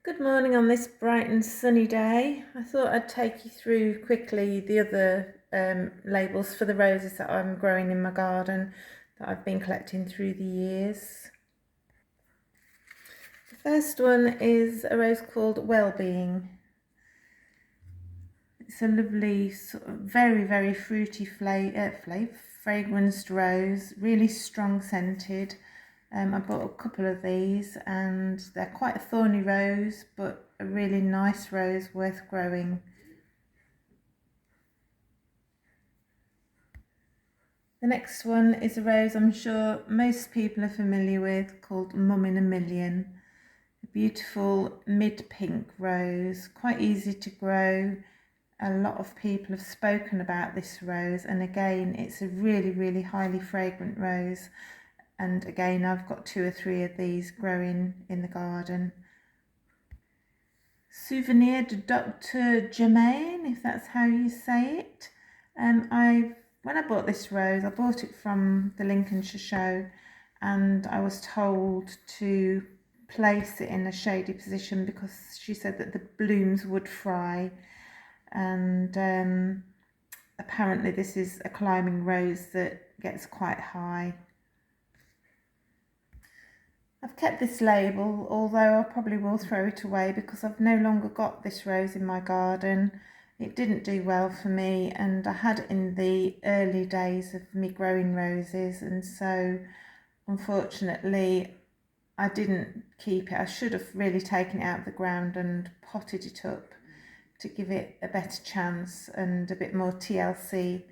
Good morning on this bright and sunny day. I thought I'd take you through quickly the other labels for the roses that I'm growing in my garden that I've been collecting through the years. The first one is a rose called Wellbeing. It's a lovely, sort of very fruity fragranced rose, really strong scented. I bought a couple of these and they're quite a thorny rose, but a really nice rose worth growing. The next one is a rose I'm sure most people are familiar with, called Mum in a Million. A beautiful mid-pink rose, quite easy to grow. A lot of people have spoken about this rose, and again it's a really highly fragrant rose, and again I've got 2 or 3 of these growing in the garden. Souvenir de Dr. Germain, if that's how you say it. When I bought this rose, I bought it from the Lincolnshire show, and I was told to place it in a shady position because she said that the blooms would fry, and apparently this is a climbing rose that gets quite high. I've kept this label, although I probably will throw it away because I've no longer got this rose in my garden. It didn't do well for me, and I had it in the early days of me growing roses, and so unfortunately I didn't keep it. I should have really taken it out of the ground and potted it up to give it a better chance and a bit more TLC,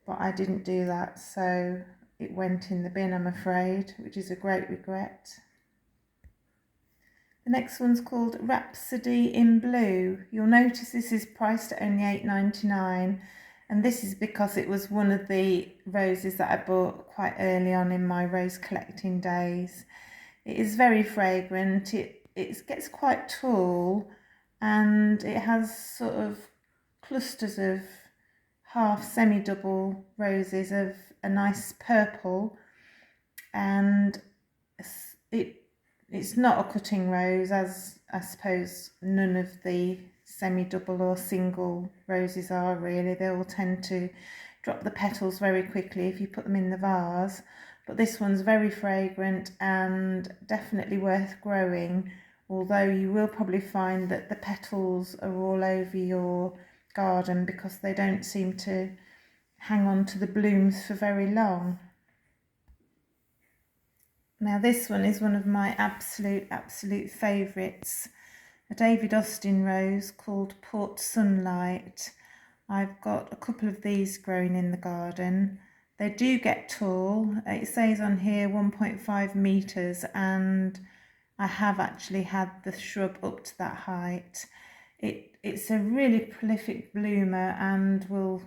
but I didn't do that, so it went in the bin, I'm afraid, which is a great regret. The next one's called Rhapsody in Blue. You'll notice this is priced at only $8.99, and this is because it was one of the roses that I bought quite early on in my rose collecting days. It is very fragrant, it gets quite tall, and it has sort of clusters of half semi-double roses of a nice purple, and it's not a cutting rose, as I suppose none of the semi-double or single roses are really. They all tend to drop the petals very quickly if you put them in the vase. But this one's very fragrant and definitely worth growing, although you will probably find that the petals are all over your garden because they don't seem to hang on to the blooms for very long. Now this one is one of my absolute favourites, a David Austin rose called Port Sunlight. I've got a couple of these growing in the garden. They do get tall. It says on here 1.5 metres, and I have actually had the shrub up to that height. It's a really prolific bloomer and will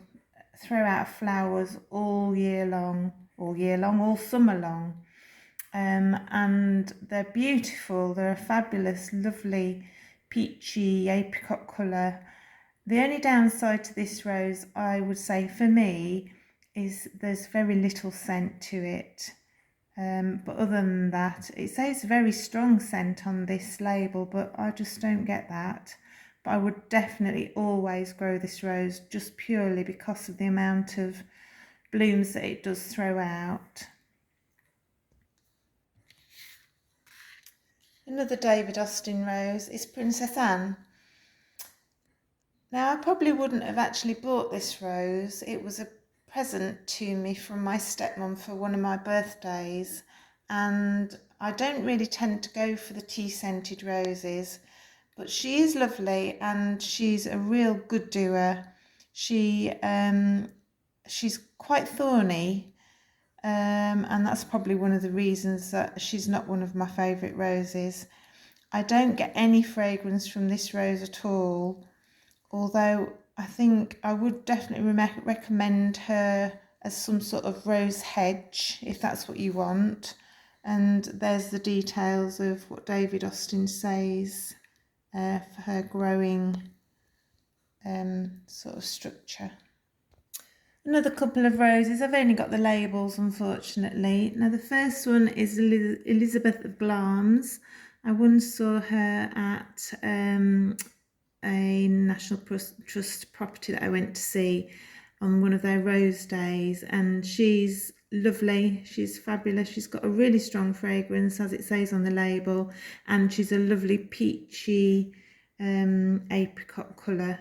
throw out flowers all summer long. And they're beautiful. They're a fabulous, lovely, peachy apricot colour. The only downside to this rose, I would say for me, is there's very little scent to it. But other than that, it says very strong scent on this label, but I just don't get that. But I would definitely always grow this rose just purely because of the amount of blooms that it does throw out. Another David Austin rose is Princess Anne. Now, I probably wouldn't have actually bought this rose. It was a present to me from my stepmom for one of my birthdays, and I don't really tend to go for the tea scented roses, but she is lovely and she's a real good doer. She's quite thorny, and that's probably one of the reasons that she's not one of my favourite roses. I don't get any fragrance from this rose at all, although I think I would definitely recommend her as some sort of rose hedge if that's what you want. And there's the details of what David Austin says for her growing sort of structure. Another couple of roses. I've only got the labels, unfortunately. Now the first one is Elizabeth of Glamis. I once saw her at a National Trust property that I went to see on one of their rose days, and she's lovely, she's fabulous, she's got a really strong fragrance as it says on the label, and she's a lovely peachy apricot colour.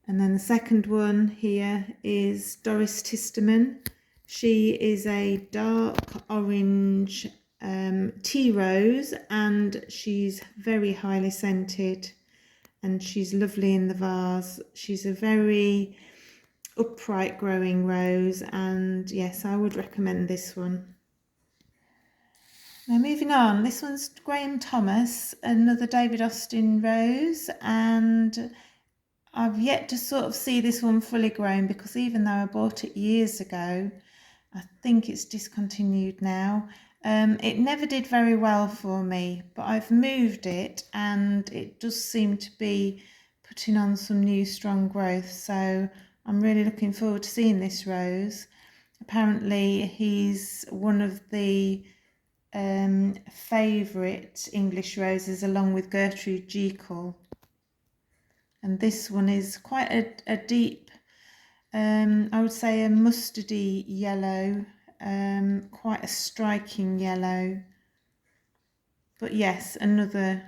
And then the second one here is Doris Tisterman. She is a dark orange tea rose, and she's very highly scented, and she's lovely in the vase. She's a very upright growing rose, and yes, I would recommend this one. Now moving on, this one's Graham Thomas, another David Austin rose, and I've yet to sort of see this one fully grown, because even though I bought it years ago, I think it's discontinued now. It never did very well for me, but I've moved it and it does seem to be putting on some new strong growth. So I'm really looking forward to seeing this rose. Apparently he's one of the favourite English roses, along with Gertrude Jekyll. And this one is quite a deep, I would say a mustardy yellow, quite a striking yellow. But yes, another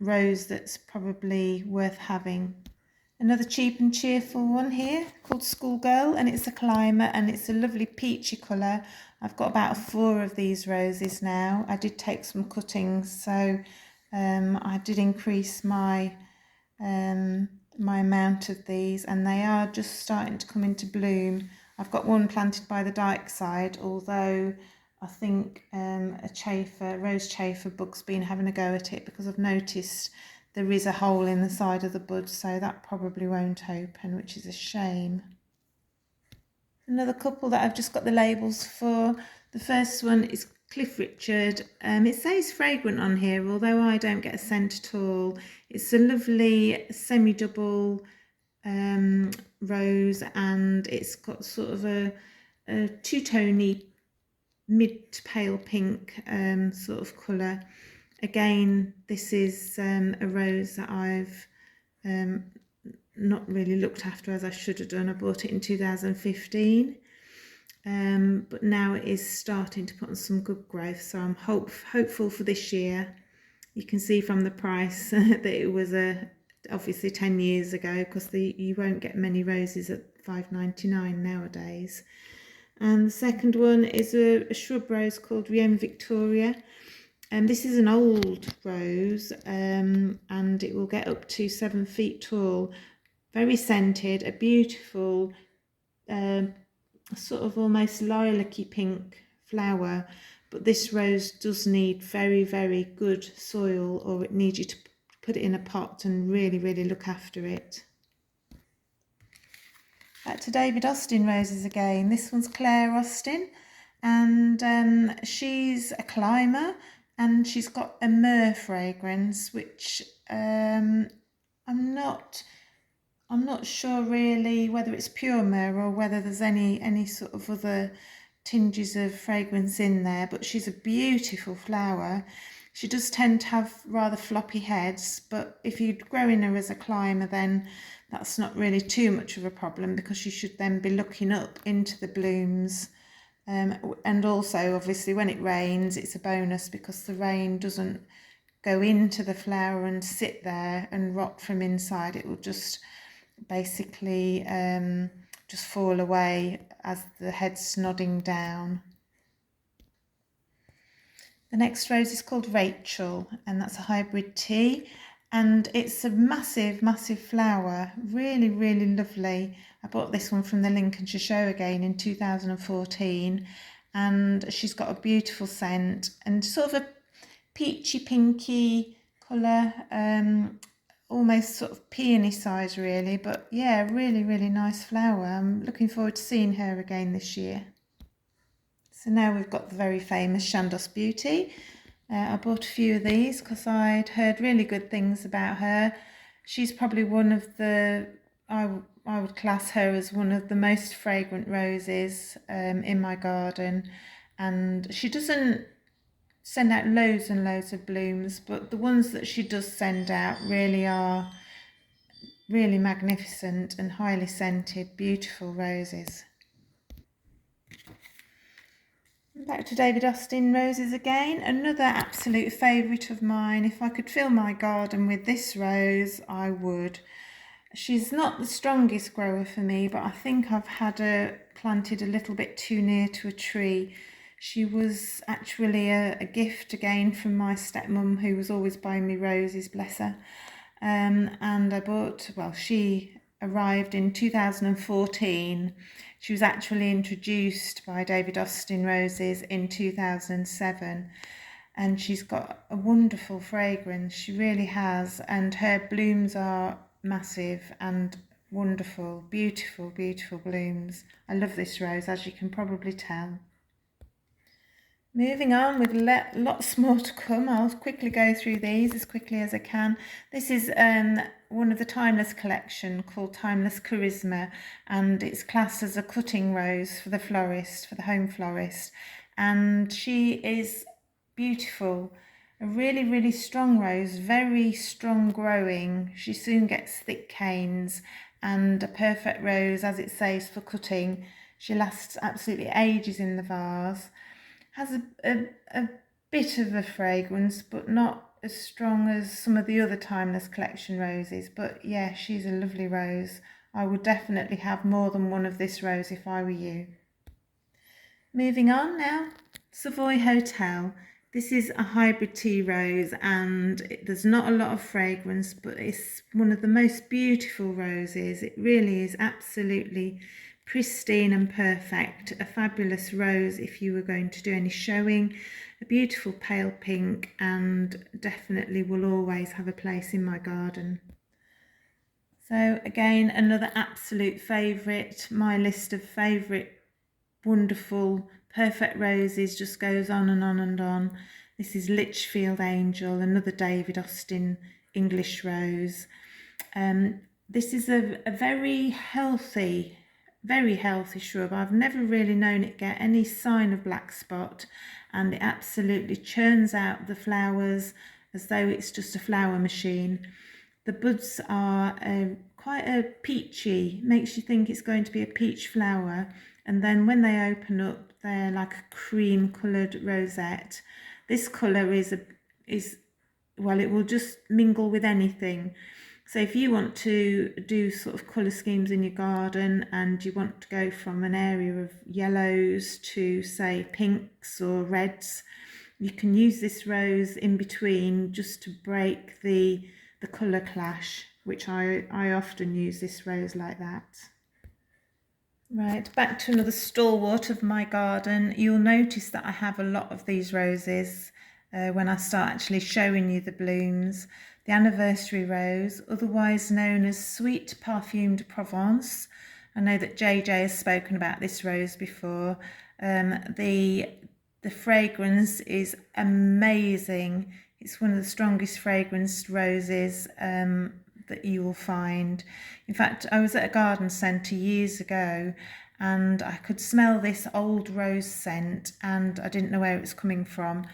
rose that's probably worth having. Another cheap and cheerful one here called Schoolgirl, and it's a climber, and it's a lovely peachy colour. I've got about 4 of these roses now. I did take some cuttings, so I did increase my my amount of these, and they are just starting to come into bloom. I've got one planted by the dike side, although I think a rose chafer bug's been having a go at it, because I've noticed there is a hole in the side of the bud, so that probably won't open, which is a shame. Another couple that I've just got the labels for. The first one is Cliff Richard. It says fragrant on here, although I don't get a scent at all. It's a lovely semi-double rose, and it's got sort of a two-toney mid to pale pink sort of colour. Again, this is a rose that I've not really looked after as I should have done. I bought it in 2015, but now it is starting to put on some good growth, so I'm hopeful for this year. You can see from the price that it was obviously 10 years ago, because you won't get many roses at £5.99 nowadays. And the second one is a shrub rose called Rien Victoria. This is an old rose, and it will get up to 7 feet tall. Very scented, a beautiful sort of almost lilac-y pink flower. But this rose does need very, very good soil, or it needs you to put it in a pot and really, really look after it. Back to David Austin roses again. This one's Claire Austin, and she's a climber, and she's got a myrrh fragrance, which I'm not sure really whether it's pure myrrh or whether there's any sort of other tinges of fragrance in there, but she's a beautiful flower. She does tend to have rather floppy heads, but if you're growing her as a climber, then that's not really too much of a problem, because you should then be looking up into the blooms. And also, obviously, when it rains, it's a bonus, because the rain doesn't go into the flower and sit there and rot from inside. It will just basically just fall away as the head's nodding down. The next rose is called Rachel, and that's a hybrid tea, and it's a massive, massive flower, really, really lovely. I bought this one from the Lincolnshire show again in 2014, and she's got a beautiful scent and sort of a peachy pinky colour, almost sort of peony size really, but yeah, really, really nice flower. I'm looking forward to seeing her again this year. So now we've got the very famous Chandos Beauty. I bought a few of these because I'd heard really good things about her. She's probably one of the, I would class her as one of the most fragrant roses in my garden, and she doesn't send out loads and loads of blooms, but the ones that she does send out really are really magnificent and highly scented, beautiful roses. Back to David Austin roses again, another absolute favourite of mine. If I could fill my garden with this rose, I would. She's not the strongest grower for me, but I think I've had her planted a little bit too near to a tree. She was actually a gift again from my stepmum, who was always buying me roses, bless her. And I bought, well, she arrived in 2014. She was actually introduced by David Austin Roses in 2007, and she's got a wonderful fragrance. She really has, and her blooms are massive and wonderful, beautiful, beautiful blooms. I love this rose, as you can probably tell. Moving on with lots more to come. I'll quickly go through these as quickly as I can. This is one of the Timeless collection called Timeless Charisma, and it's classed as a cutting rose for the florist, for the home florist. And she is beautiful, a really, really strong rose, very strong growing. She soon gets thick canes, and a perfect rose, as it says, for cutting. She lasts absolutely ages in the vase. Has a bit of a fragrance, but not as strong as some of the other Timeless collection roses. But yeah, she's a lovely rose. I would definitely have more than one of this rose if I were you. Moving on now, Savoy Hotel. This is a hybrid tea rose, and there's not a lot of fragrance, but it's one of the most beautiful roses. It really is absolutely pristine and perfect. A fabulous rose if you were going to do any showing. A beautiful pale pink, and definitely will always have a place in my garden. So again, another absolute favourite. My list of favourite wonderful perfect roses just goes on and on and on. This is Lichfield Angel, another David Austin English rose. This is a very healthy shrub. I've never really known it get any sign of black spot, and it absolutely churns out the flowers as though it's just a flower machine. The buds are quite a peachy, makes you think it's going to be a peach flower, and then when they open up, they're like a cream coloured rosette. This colour is well, it will just mingle with anything. So if you want to do sort of colour schemes in your garden, and you want to go from an area of yellows to say pinks or reds, you can use this rose in between just to break the colour clash, which I often use this rose like that. Right, back to another stalwart of my garden. You'll notice that I have a lot of these roses when I start actually showing you the blooms. The anniversary rose, otherwise known as Sweet Parfum de Provence. I know that JJ has spoken about this rose before. The fragrance is amazing. It's one of the strongest fragranced roses that you will find. In fact, I was at a garden centre years ago, and I could smell this old rose scent, and I didn't know where it was coming from.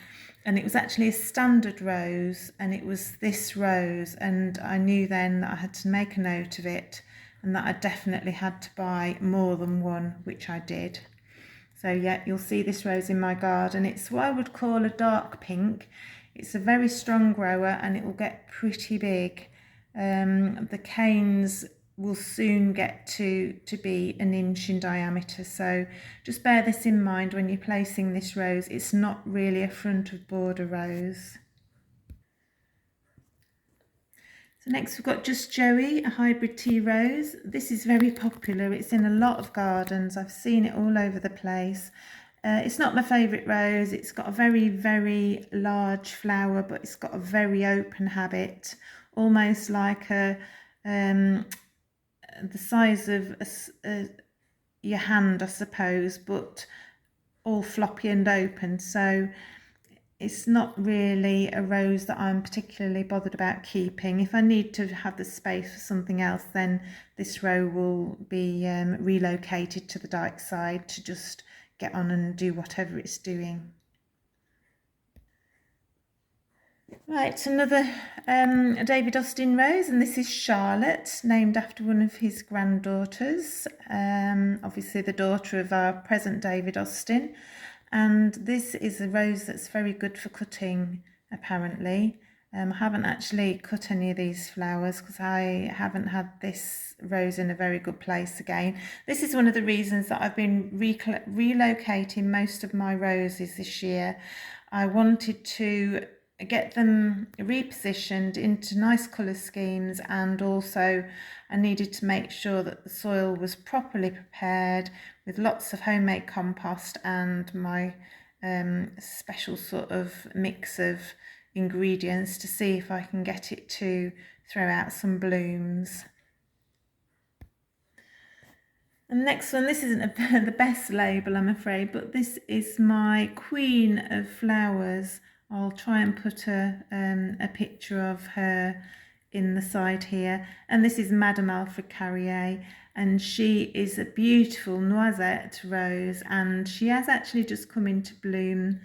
And it was actually a standard rose, and it was this rose, and I knew then that I had to make a note of it, and that I definitely had to buy more than one, which I did. So yeah, you'll see this rose in my garden. It's what I would call a dark pink. It's a very strong grower, and it will get pretty big. The canes will soon get to be an inch in diameter, so just bear this in mind when you're placing this rose. It's not really a front of border rose. So next we've got Just Joey, a hybrid tea rose. This is very popular. It's in a lot of gardens. I've seen it all over the place. It's not my favourite rose. It's got a very, very large flower, but it's got a very open habit, almost like the size of your hand, I suppose, but all floppy and open. So it's not really a rose that I'm particularly bothered about keeping. If I need to have the space for something else, then this row will be relocated to the dyke side to just get on and do whatever it's doing. Right, another David Austin rose, and this is Charlotte, named after one of his granddaughters, obviously the daughter of our present David Austin. And this is a rose that's very good for cutting, apparently. I haven't actually cut any of these flowers because I haven't had this rose in a very good place again. This is one of the reasons that I've been relocating most of my roses this year. I wanted to get them repositioned into nice colour schemes, and also I needed to make sure that the soil was properly prepared with lots of homemade compost and my special sort of mix of ingredients to see if I can get it to throw out some blooms. And next one, this isn't the best label, I'm afraid, but this is my Queen of Flowers. I'll try and put a picture of her in the side here. And this is Madame Alfred Carriere, and she is a beautiful noisette rose, and she has actually just come into bloom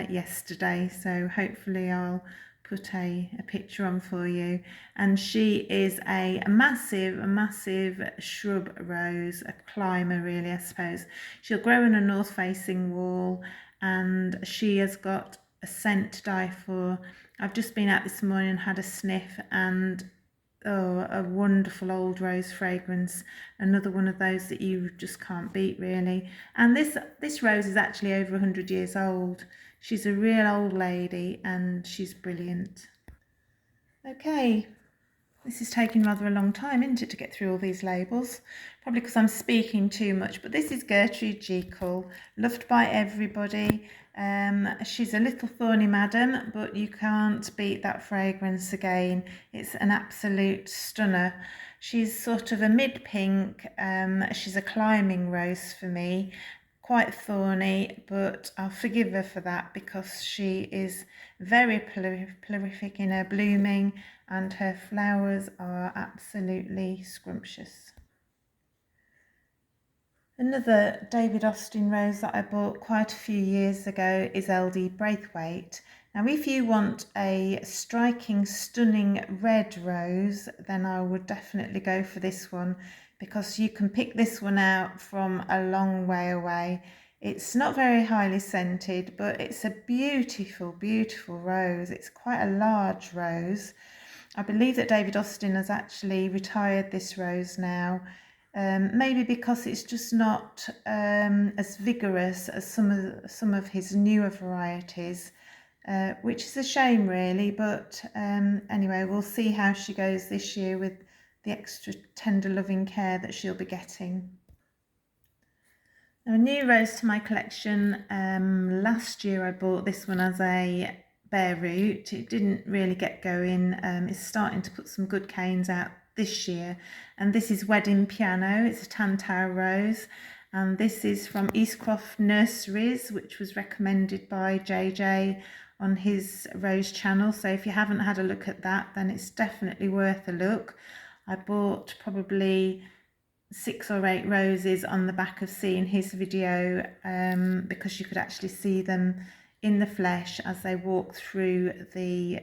yesterday, so hopefully I'll put a picture on for you. And she is a massive shrub rose, a climber really, I suppose. She'll grow in a north facing wall, and she has got a scent to die for. I've just been out this morning and had a sniff, and oh, a wonderful old rose fragrance. Another one of those that you just can't beat, really. And this rose is actually over 100 years old. She's a real old lady, and she's brilliant. Okay, this is taking rather a long time, isn't it, to get through all these labels? Probably because I'm speaking too much, but this is Gertrude Jekyll, loved by everybody. She's a little thorny madam, but you can't beat that fragrance again. It's an absolute stunner. She's sort of a mid-pink. She's a climbing rose for me. Quite thorny, but I'll forgive her for that because she is very prolific in her blooming, and her flowers are absolutely scrumptious. Another David Austin rose that I bought quite a few years ago is LD Braithwaite. Now, if you want a striking, stunning red rose, then I would definitely go for this one, because you can pick this one out from a long way away. It's not very highly scented, but it's a beautiful, beautiful rose. It's quite a large rose. I believe that David Austin has actually retired this rose now. Maybe because it's just not as vigorous as some of his newer varieties, which is a shame really, but anyway, we'll see how she goes this year with the extra tender loving care that she'll be getting. Now, a new rose to my collection. Last year I bought this one as a bare root. It didn't really get going. It's starting to put some good canes out this year, and this is Wedding Piano. It's a Tantau rose, and this is from Eastcroft Nurseries, which was recommended by JJ on his rose channel. So if you haven't had a look at that, then it's definitely worth a look. I bought probably 6 or 8 roses on the back of seeing his video, because you could actually see them in the flesh as they walk through the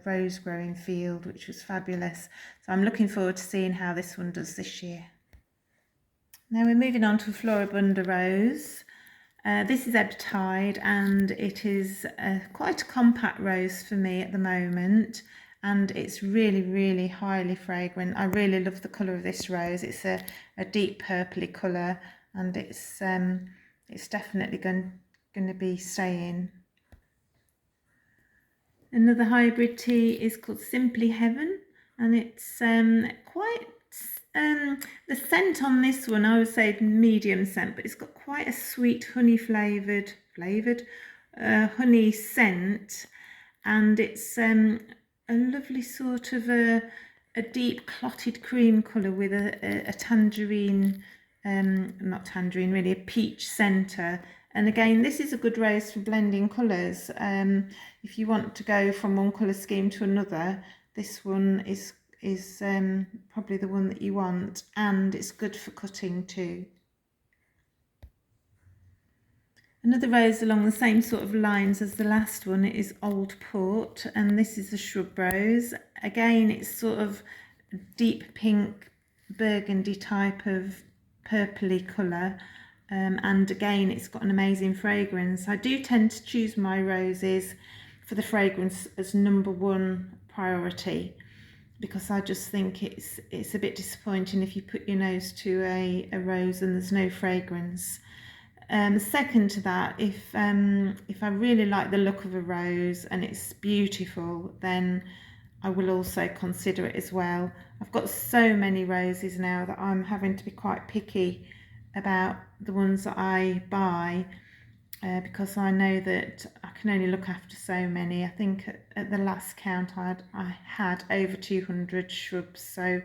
rose growing field, which was fabulous. So I'm looking forward to seeing how this one does this year. Now we're moving on to Floribunda rose. This is Ebb Tide, and it is quite a compact rose for me at the moment, and it's really highly fragrant. I really love the colour of this rose. It's a deep purpley colour, and it's definitely going to be staying. Another hybrid tea is called Simply Heaven, and it's quite the scent on this one, I would say medium scent, but it's got quite a sweet honey flavored honey scent, and it's a lovely sort of a deep clotted cream colour with a tangerine, not tangerine really, a peach centre. And again, this is a good rose for blending colours. If you want to go from one colour scheme to another, this one is probably the one that you want, and it's good for cutting too. Another rose along the same sort of lines as the last one is Old Port, and this is a shrub rose. Again, it's sort of deep pink burgundy type of purpley colour, and again it's got an amazing fragrance. I do tend to choose my roses for the fragrance as number one priority, because I just think it's a bit disappointing if you put your nose to a rose and there's no fragrance. Second to that, if I really like the look of a rose and it's beautiful, then I will also consider it as well. I've got so many roses now that I'm having to be quite picky about the ones that I buy, because I know that I can only look after so many. I think at the last count I had over 200 shrubs, so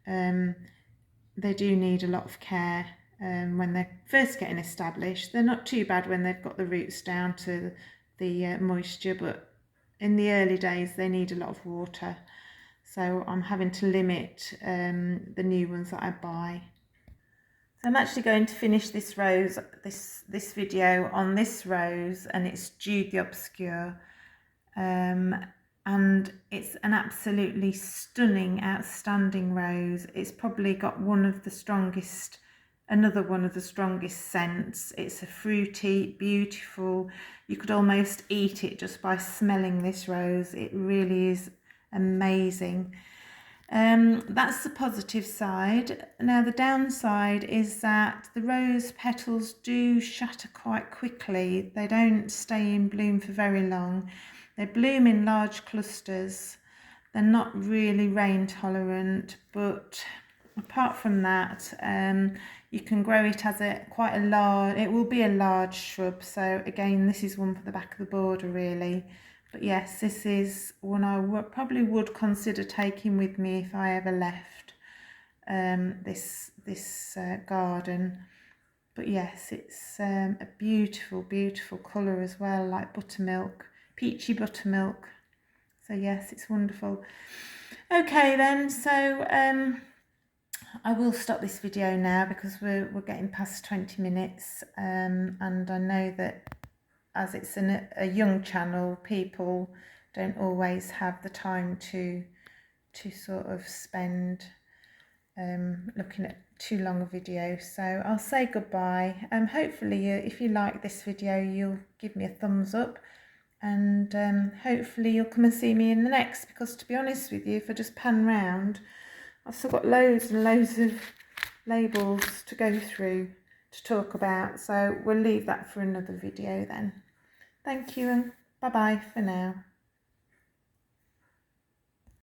they do need a lot of care. When they're first getting established, they're not too bad when they've got the roots down to the moisture, but in the early days they need a lot of water, so I'm having to limit the new ones that I buy. So I'm actually going to finish this rose, this video on this rose, and it's Jude the Obscure, and it's an absolutely stunning, outstanding rose. It's probably got another one of the strongest scents. It's a fruity, beautiful, you could almost eat it just by smelling this rose. It really is amazing. That's the positive side. Now the downside is that the rose petals do shatter quite quickly. They don't stay in bloom for very long. They bloom in large clusters. They're not really rain tolerant, but apart from that, you can grow it as it will be a large shrub. So again, this is one for the back of the border really. But yes, this is one I probably would consider taking with me if I ever left this garden. But yes, it's a beautiful, beautiful colour as well, like buttermilk, peachy buttermilk. So yes, it's wonderful. Okay then, so I will stop this video now because we're getting past 20 minutes, and I know that as it's a young channel, people don't always have the time to sort of spend looking at too long a video. So I'll say goodbye. Hopefully if you like this video, you'll give me a thumbs up, and hopefully you'll come and see me in the next, because to be honest with you, if I just pan round, I've still got loads and loads of labels to go through to talk about, so we'll leave that for another video then. Thank you, and bye bye for now.